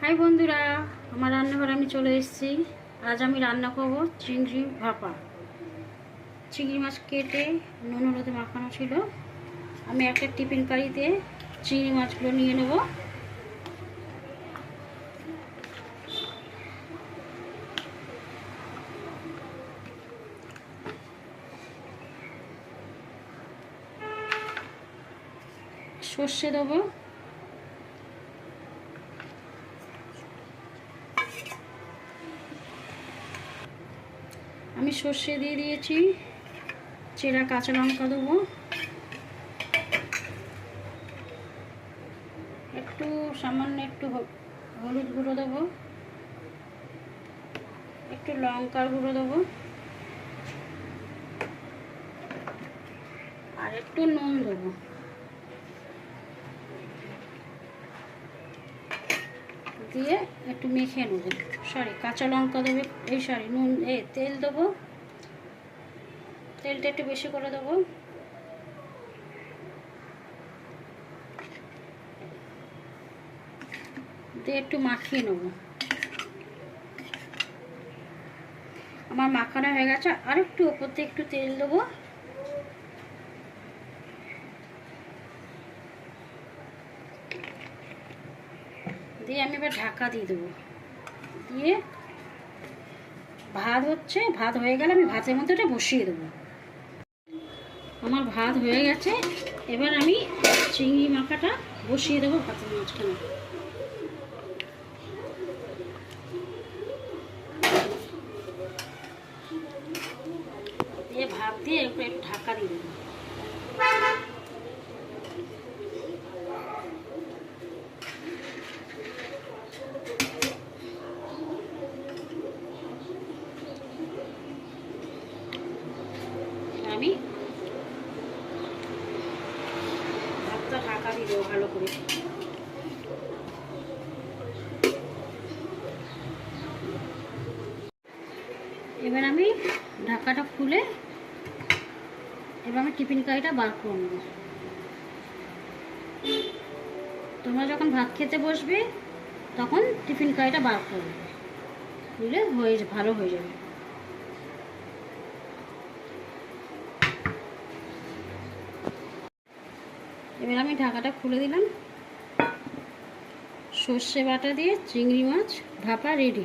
High বন্ধুরা, আমার রান্নাঘরে আমি চলে এসেছি। আজ আমি রান্না করব চিংড়ি ভাপা। চিংড়ি মাছ কেটে নুন হলুদে মাখানো ছিল। আমি একটা টিফিন কারিতে চিংড়ি মাছগুলো নিয়ে নেব। সর্ষে দেবো, আমি সর্ষে দিয়ে দিয়েছি। চেরা কাঁচা লঙ্কা দেবো, একটু সামান্য একটু হলুদ গুঁড়ো দেবো, একটু লঙ্কার গুঁড়ো দেবো, আর একটু নুন দেবো। দিয়ে একটু মেখে নেবো। কাঁচা লঙ্কা দেবে, নুন তেল দেবো। তেলটা একটু বেশি করে দেবো। দিয়ে একটু মাখিয়ে নেব। আমার মাখানো হয়ে গেছে, আর একটু ওপর দিয়ে একটু তেল দেবো। দিয়ে আমি এবার ঢাকা দিয়ে দেবো। দিয়ে ভাত হয়ে গেলে আমি ভাতের মধ্যে এটা বসিয়ে দেবো। আমার ভাত হয়ে গেছে, এবার আমি চিংড়ি মাখাটা বসিয়ে দেবো ভাতের মাঝখানে। দিয়ে ভাত দিয়ে একটু ঢাকা দিয়ে দেবো। আমি ভাতটা ঢাকা দিয়ে দেবো ভালো করে। এবার আমি ঢাকাটা খুলে এবার আমি টিফিন কারিটা বার করে নেব। তোমরা যখন ভাত খেতে বসবে তখন টিফিন কারিটা বার করবে, বুঝলে ভালো হয়ে যাবে। এবার আমি ঢাকাটা খুলে দিলাম। সর্ষে বাটা দিয়ে চিংড়ি মাছ ভাপা রেডি।